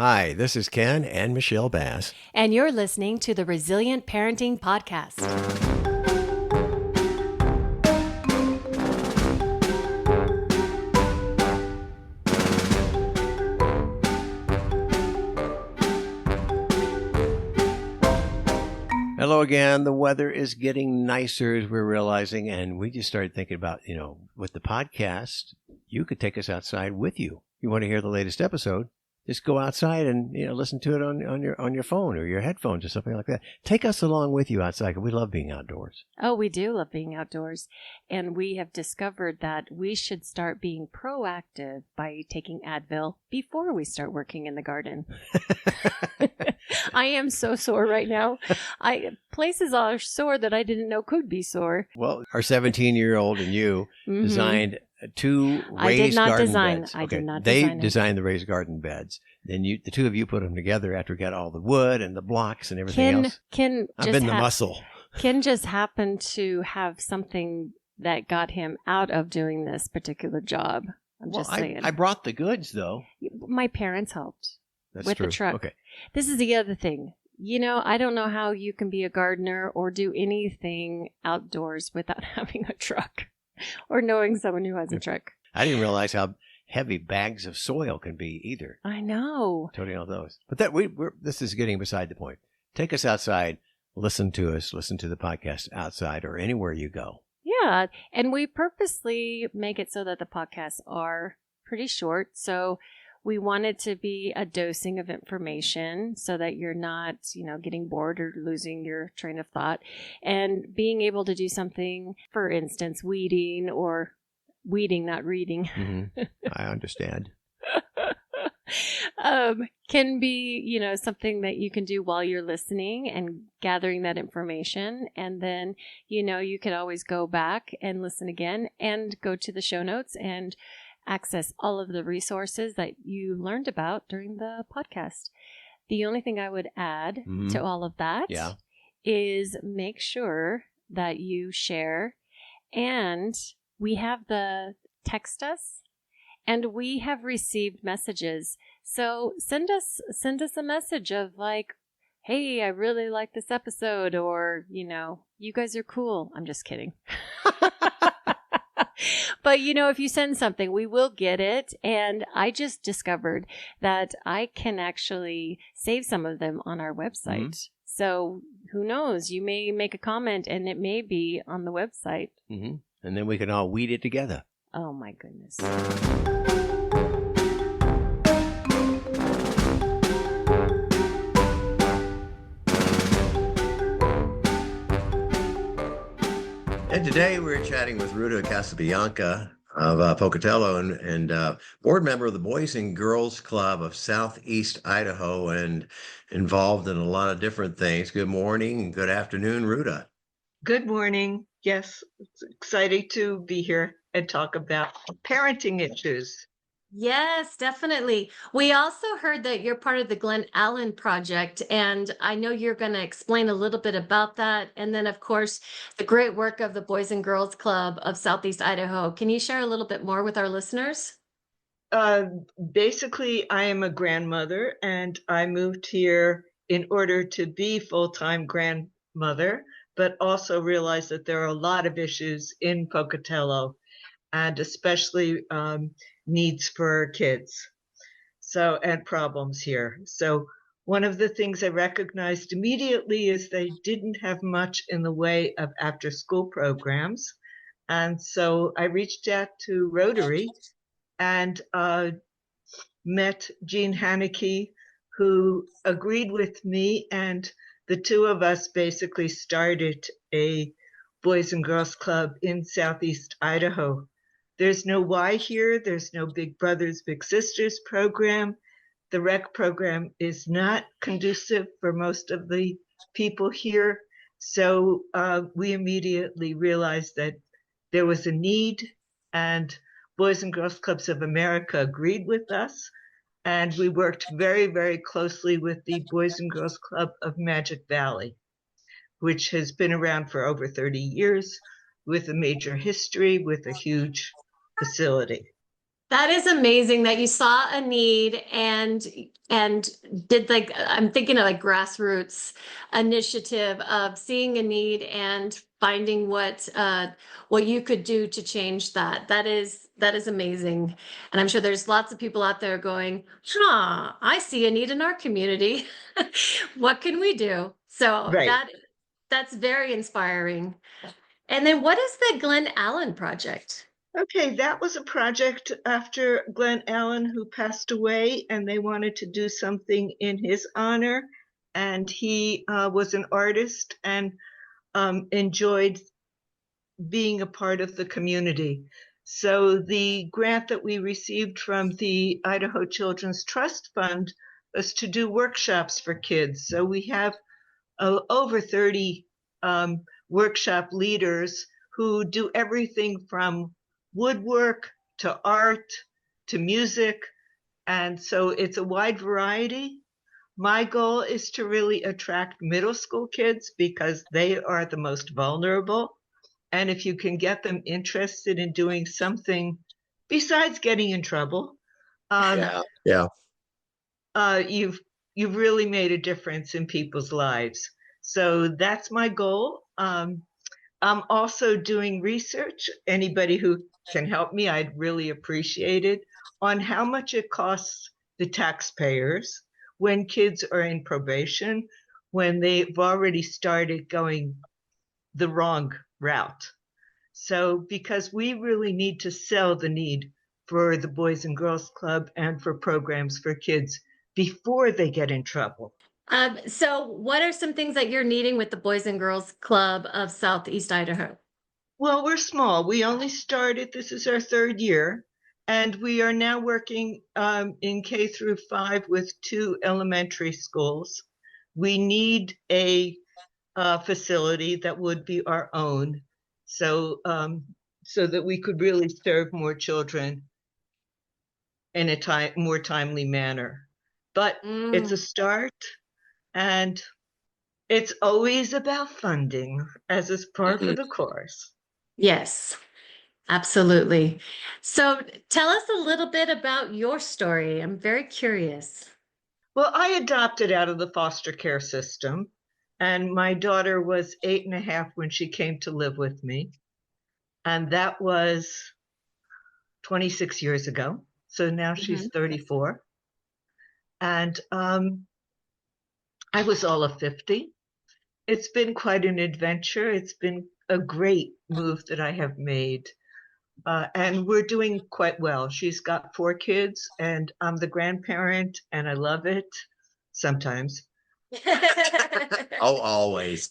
Hi, this is Ken and Michelle Bass. And you're listening to the Resilient Parenting Podcast. Hello again. The weather is getting nicer as we're realizing, and we just started thinking about, with the podcast, you could take us outside with you. You want to hear the latest episode? Just go outside and listen to it on your phone or your headphones or something like that. Take us along with you outside, because we love being outdoors. Oh, we do love being outdoors. And we have discovered that we should start being proactive by taking Advil before we start working in the garden. I am so sore right now. Places are sore that I didn't know could be sore. Well, our 17-year-old and you designed two raised garden beds. I did not They design it. designed the raised garden beds. Then the two of you put them together after we got all the wood and the blocks and everything else. I've been the muscle. Ken just happened to have something that got him out of doing this particular job. I'm just saying. I brought the goods, though. My parents helped. That's with true. the truck. Okay. This is the other thing. I don't know how you can be a gardener or do anything outdoors without having a truck or knowing someone who has a truck. I didn't realize how heavy bags of soil can be either. I know. Totally know those. But this is getting beside the point. Take us outside. Listen to us. Listen to the podcast outside or anywhere you go. Yeah. And we purposely make it so that the podcasts are pretty short. So we want it to be a dosing of information so that you're not, getting bored or losing your train of thought, and being able to do something, for instance, weeding, not reading. Mm-hmm. I understand. Can be, something that you can do while you're listening and gathering that information. And then, you can always go back and listen again and go to the show notes and access all of the resources that you learned about during the podcast. The only thing I would add to all of that is make sure that you share, and we have the text us, and we have received messages. So send us a message of like, hey, I really like this episode, or, you guys are cool. I'm just kidding. But, if you send something, we will get it. And I just discovered that I can actually save some of them on our website. Mm-hmm. So who knows? You may make a comment and it may be on the website. Mm-hmm. And then we can all weed it together. Oh, my goodness. And today we're chatting with Ruta Casabianca of Pocatello and board member of the Boys and Girls Club of Southeast Idaho and involved in a lot of different things. Good morning and good afternoon, Ruta. Good morning. Yes, it's exciting to be here and talk about parenting issues. Yes, definitely. We also heard that you're part of the Glen project, and I know you're going to explain a little bit about that. And then, of course, the great work of the Boys and Girls Club of Southeast Idaho. Can you share a little bit more with our listeners? Basically, I am a grandmother, and I moved here in order to be full-time grandmother, but also realized that there are a lot of issues in Pocatello, and especially needs for kids. And problems here. So one of the things I recognized immediately is they didn't have much in the way of after school programs. And so I reached out to Rotary and met Jean Haneke, who agreed with me, and the two of us basically started a Boys and Girls Club in Southeast Idaho. There's no Y here. There's no Big Brothers, Big Sisters program. The rec program is not conducive for most of the people here. So we immediately realized that there was a need, and Boys and Girls Clubs of America agreed with us. And we worked very, very closely with the Boys and Girls Club of Magic Valley, which has been around for over 30 years with a major history, with a huge facility. That is amazing that you saw a need and did, like, I'm thinking of like grassroots initiative of seeing a need and finding what you could do to change that. That is amazing. And I'm sure there's lots of people out there going, "Huh, I see a need in our community. What can we do?" So Right. that's very inspiring. And then what is the Glen Allen project? Okay, that was a project after Glen Allen, who passed away, and they wanted to do something in his honor. And he was an artist and enjoyed being a part of the community. So the grant that we received from the Idaho Children's Trust Fund was to do workshops for kids. So we have over 30 workshop leaders who do everything from woodwork to art to music. And so it's a wide variety. My goal is to really attract middle school kids because they are the most vulnerable. And if you can get them interested in doing something besides getting in trouble, Yeah. Yeah. You've really made a difference in people's lives. So that's my goal. I'm also doing research. Anybody who can help me, I'd really appreciate it, on how much it costs the taxpayers when kids are in probation, when they've already started going the wrong route. So, because we really need to sell the need for the Boys and Girls Club and for programs for kids before they get in trouble. So what are some things that you're needing with the Boys and Girls Club of Southeast Idaho? Well, we're small. We only started, this is our third year, and we are now working in K through 5 with 2 elementary schools. We need a facility that would be our own, so so that we could really serve more children in a more timely manner. But it's a start, and it's always about funding, as is par for the course. Yes, absolutely. So tell us a little bit about your story. I'm very curious. Well, I adopted out of the foster care system, and my daughter was 8.5 when she came to live with me. And that was 26 years ago. So now she's 34. And I was all of 50. It's been quite an adventure. It's been a great move that I have made. And we're doing quite well. She's got 4 kids, and I'm the grandparent, and I love it sometimes. Oh, always.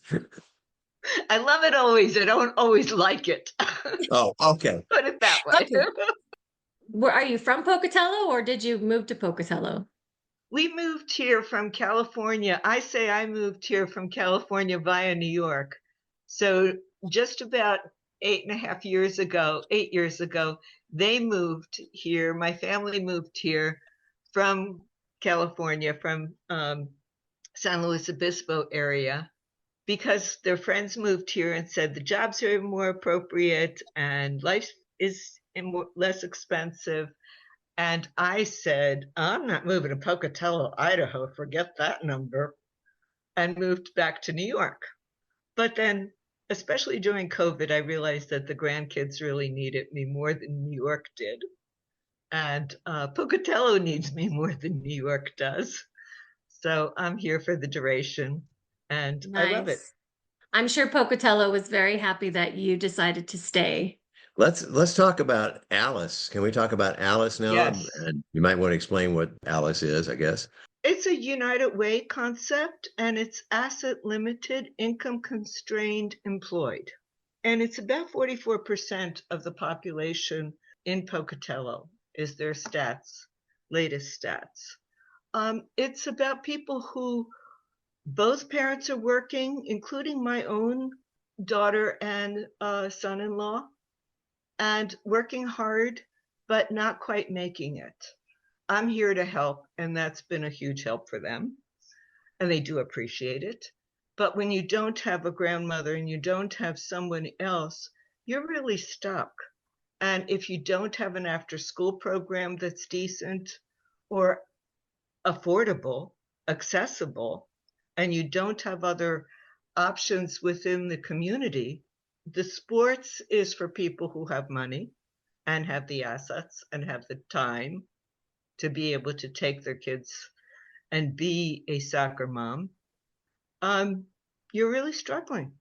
I love it always. I don't always like it. Oh, okay. Put it that way. Okay. Are you from Pocatello or did you move to Pocatello? We moved here from California. I say I moved here from California via New York. So just about 8.5 years ago, 8 years ago, they moved here. My family moved here from California, from San Luis Obispo area, because their friends moved here and said the jobs are more appropriate and life is less expensive. And I said, I'm not moving to Pocatello, Idaho. Forget that number. And moved back to New York. But then, especially during COVID, I realized that the grandkids really needed me more than New York did. And Pocatello needs me more than New York does. So I'm here for the duration, and I love it. Nice. I'm sure Pocatello was very happy that you decided to stay. Let's talk about Alice. Can we talk about Alice now? Yes. And you might want to explain what Alice is, I guess. It's a United Way concept, and it's asset limited, income constrained, employed. And it's about 44% of the population in Pocatello is their latest stats. It's about people who both parents are working, including my own daughter and son-in-law, and working hard, but not quite making it. I'm here to help, and that's been a huge help for them, and they do appreciate it. But when you don't have a grandmother and you don't have someone else, you're really stuck. And if you don't have an after-school program that's decent or affordable, accessible, and you don't have other options within the community, the sports is for people who have money and have the assets and have the time to be able to take their kids and be a soccer mom. You're really struggling.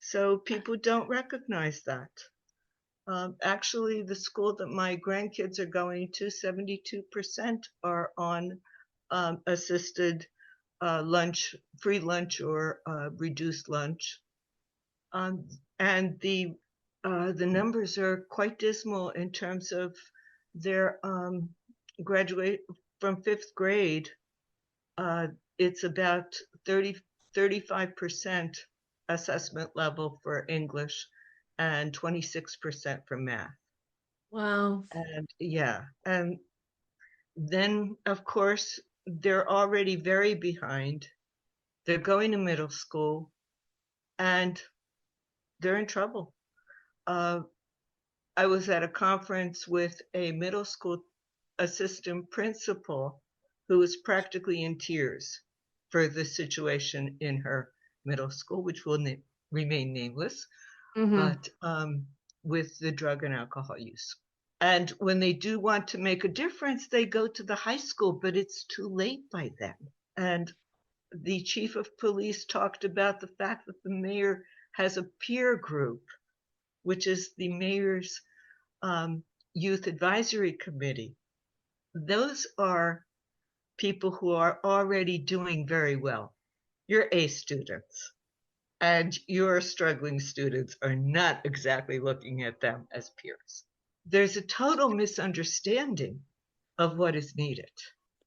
So people don't recognize that. Actually, the school that my grandkids are going to, 72% are on assisted lunch, free lunch or reduced lunch. And the numbers are quite dismal in terms of their graduate from fifth grade. It's about 35% assessment level for English and 26% for math. Wow. And yeah, and then of course they're already very behind. They're going to middle school and they're in trouble. I was at a conference with a middle school assistant principal who was practically in tears for the situation in her middle school, which will remain nameless, but with the drug and alcohol use. And when they do want to make a difference, they go to the high school, but it's too late by then. And the chief of police talked about the fact that the mayor has a peer group, which is the mayor's youth advisory committee. Those are people who are already doing very well. Your A students and your struggling students are not exactly looking at them as peers. There's a total misunderstanding of what is needed.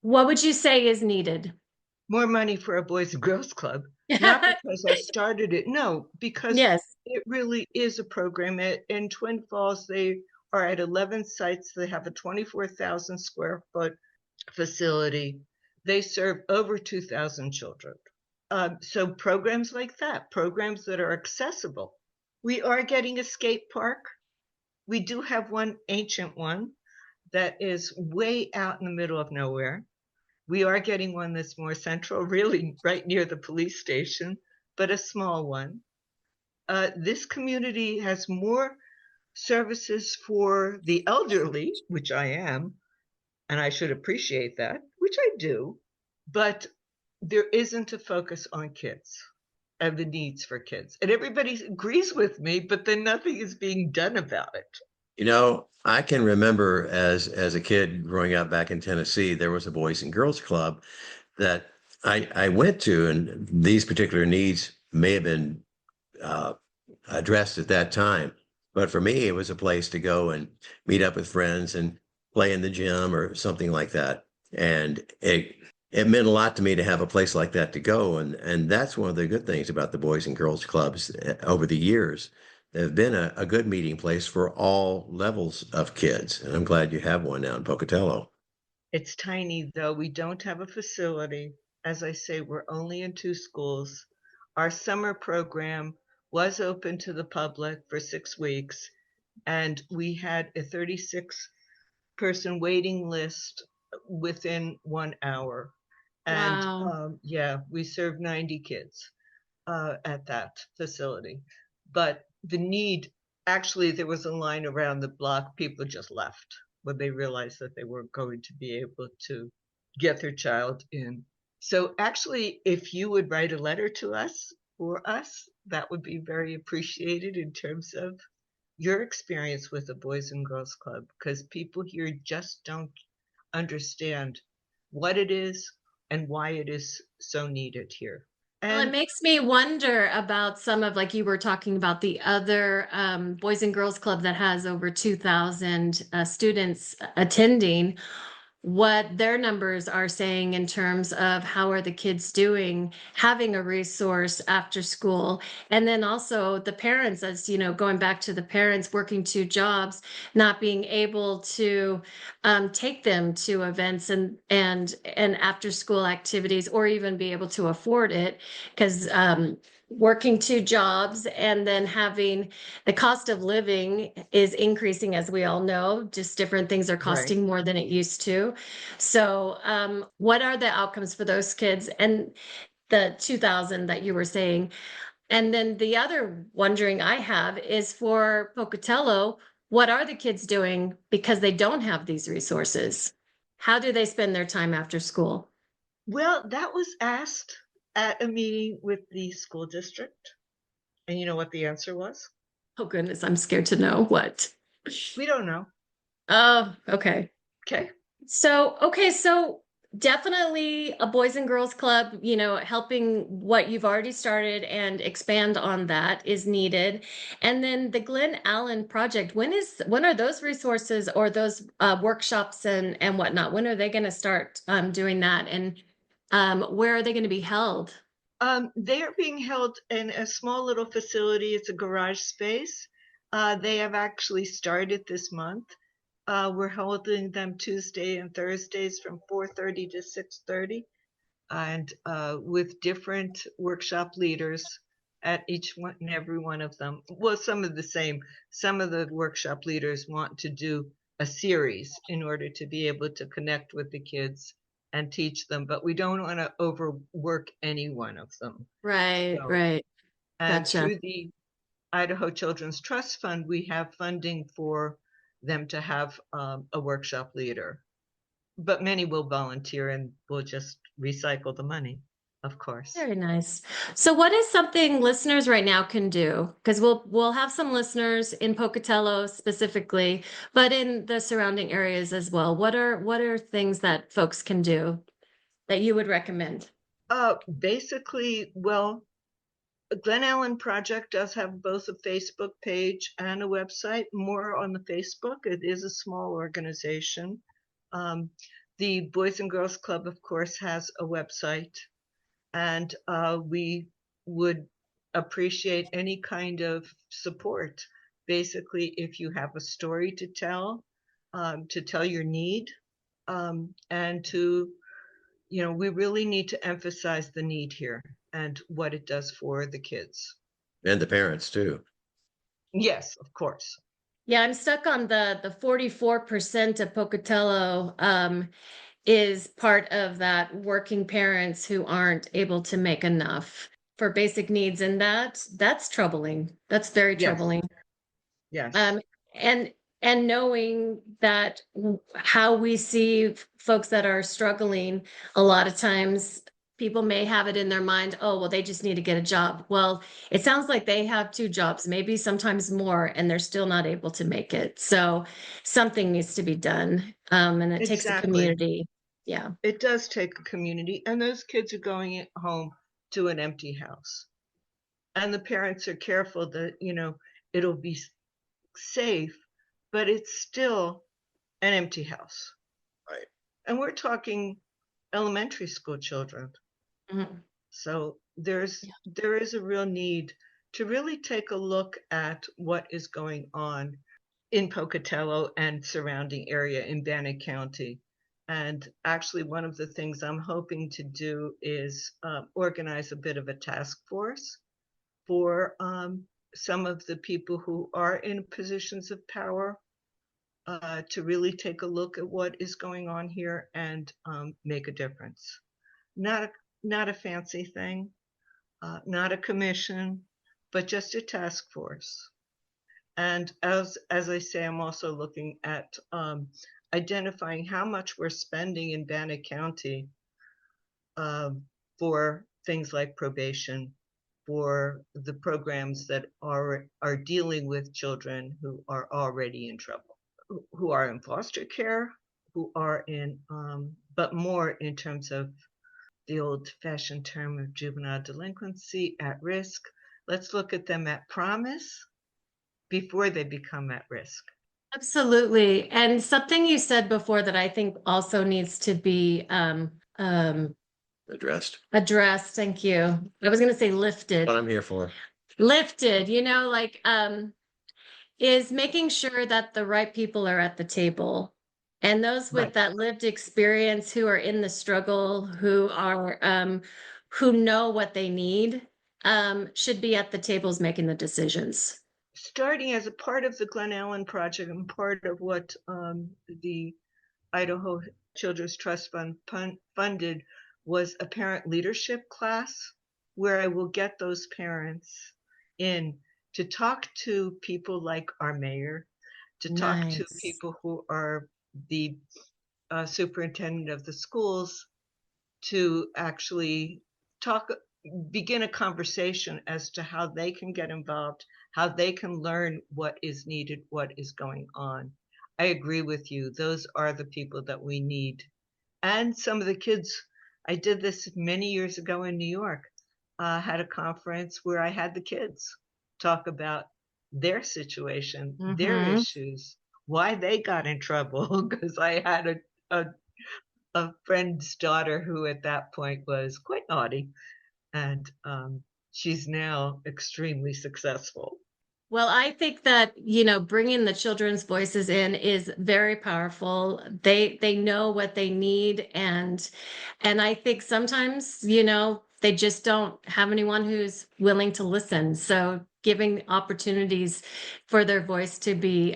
What would you say is needed? More money for a Boys and Girls Club. Not because I started it, no, because yes, it really is a program. In Twin Falls, they are at 11 sites. They have a 24,000 square foot facility. They serve over 2,000 children. So programs like that, programs that are accessible. We are getting a skate park. We do have one ancient one that is way out in the middle of nowhere. We are getting one that's more central, really right near the police station, but a small one. This community has more services for the elderly, which I am, and I should appreciate that, which I do, but there isn't a focus on kids and the needs for kids. And everybody agrees with me, but then nothing is being done about it. You know, I can remember as a kid growing up back in Tennessee, there was a Boys and Girls Club that I went to, and these particular needs may have been addressed at that time. But for me, it was a place to go and meet up with friends and play in the gym or something like that. And it meant a lot to me to have a place like that to go. And that's one of the good things about the Boys and Girls Clubs over the years. They've been a good meeting place for all levels of kids. And I'm glad you have one now in Pocatello. It's tiny, though. We don't have a facility. As I say, we're only in 2 schools. Our summer program was open to the public for 6 weeks, and we had a 36-person waiting list within 1 hour. And wow. We served 90 kids at that facility. But the need, actually, there was a line around the block. People just left when they realized that they weren't going to be able to get their child in. So actually, if you would write a letter to us, for us, that would be very appreciated in terms of your experience with the Boys and Girls Club, because people here just don't understand what it is and why it is so needed here. Well, it makes me wonder about some of, like you were talking about, the other Boys and Girls Club that has over 2,000 students attending, what their numbers are saying in terms of how are the kids doing, having a resource after school. And then also the parents, as you know, going back to the parents working 2 jobs, not being able to take them to events and after school activities, or even be able to afford it, because working 2 jobs and then having the cost of living is increasing, as we all know, just different things are costing more than it used to. So what are the outcomes for those kids and the 2000 that you were saying? And then the other wondering I have is for Pocatello, what are the kids doing because they don't have these resources? How do they spend their time after school? Well, that was asked at a meeting with the school district. And you know what the answer was? Oh, goodness, I'm scared to know what. We don't know. Oh, okay. Okay. So definitely a Boys and Girls Club, helping what you've already started and expand on that is needed. And then the Glen Allen project, when are those resources or those workshops and whatnot? When are they going to start doing that? And where are they going to be held? They are being held in a small little facility. It's a garage space. They have actually started this month. We're holding them Tuesday and Thursdays from 4:30 to 6:30, and with different workshop leaders at each one and every one of them. Well, some of the same. Some of the workshop leaders want to do a series in order to be able to connect with the kids and teach them, but we don't want to overwork any one of them. Right, So, right. and Gotcha. through the Idaho Children's Trust Fund, we have funding for them to have a workshop leader. But many will volunteer and will just recycle the money, of course. Very nice. So what is something listeners right now can do? Because we'll have some listeners in Pocatello specifically, but in the surrounding areas as well. What are things that folks can do that you would recommend? Basically, well, Glen Allen Project does have both a Facebook page and a website. More on the Facebook. It is a small organization. The Boys and Girls Club, of course, has a website. And we would appreciate any kind of support. Basically, if you have a story to tell your need, and we really need to emphasize the need here and what it does for the kids. And the parents too. Yes, of course. Yeah, I'm stuck on the 44% of Pocatello is part of that working parents who aren't able to make enough for basic needs. And that's troubling. That's very troubling. Yes. And knowing that how we see folks that are struggling, a lot of times people may have it in their mind, oh, well, they just need to get a job. Well, it sounds like they have 2 jobs, maybe sometimes more, and they're still not able to make it. So something needs to be done. And it takes a community. Yeah. It does take a community, and those kids are going home to an empty house. And the parents are careful that, it'll be safe, but it's still an empty house. Right. And we're talking elementary school children. Mm-hmm. So there is a real need to really take a look at what is going on in Pocatello and surrounding area in Bannock County. And actually, one of the things I'm hoping to do is organize a bit of a task force for some of the people who are in positions of power to really take a look at what is going on here and make a difference. Not a fancy thing, not a commission, but just a task force. And as I say, I'm also looking at identifying how much we're spending in Bannock County for things like probation, for the programs that are dealing with children who are already in trouble, who are in foster care, who are in, but more in terms of the old-fashioned term of juvenile delinquency, at risk. Let's look at them at promise before they become at risk. Absolutely. And something you said before that I think also needs to be Addressed. Thank you. I was going to say lifted. What I'm here for. Lifted, is making sure that the right people are at the table. And those with that lived experience who are in the struggle, who are who know what they need should be at the tables making the decisions? Starting as a part of the Glen Allen Project and part of what the Idaho Children's Trust Fund funded was a parent leadership class where I will get those parents in to talk to people like our mayor, to talk to Nice. people who are the superintendent of the schools, to actually begin a conversation as to how they can get involved, how they can learn what is needed, what is going on. I agree with you. Those are the people that we need. And some of the kids, I did this many years ago in New York, had a conference where I had the kids talk about their situation, their issues, why they got in trouble, because I had a friend's daughter who at that point was quite naughty, and she's now extremely successful. Well, I think that, bringing the children's voices in is very powerful. They know what they need, and I think sometimes, they just don't have anyone who's willing to listen. So giving opportunities for their voice to be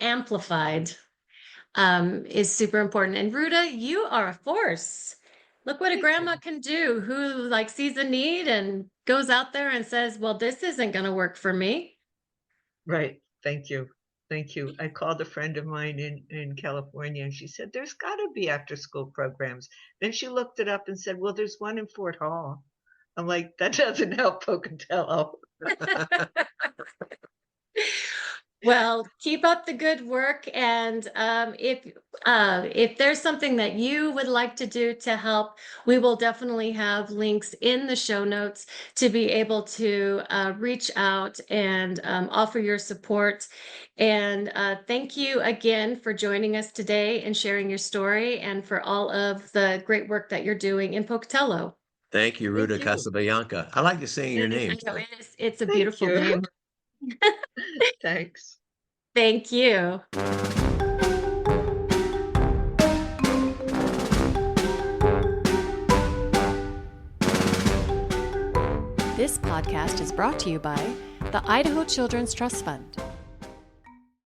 amplified is super important. And Ruta, you are a force. Look what a grandma can do, who sees a need and goes out there and says, well, this isn't going to work for me. Right. Thank you. Thank you. I called a friend of mine in California, and she said, there's got to be after school programs. Then she looked it up and said, well, there's one in Fort Hall. I'm like, that doesn't help Pocatello. Well, keep up the good work. And if there's something that you would like to do to help, we will definitely have links in the show notes to be able to reach out and offer your support. And thank you again for joining us today and sharing your story, and for all of the great work that you're doing in Pocatello. Thank you, Ruta Thank you. Casabianca. I like to saying your name. I know, it's a beautiful name. Thanks. Thank you. This podcast is brought to you by the Idaho Children's Trust Fund.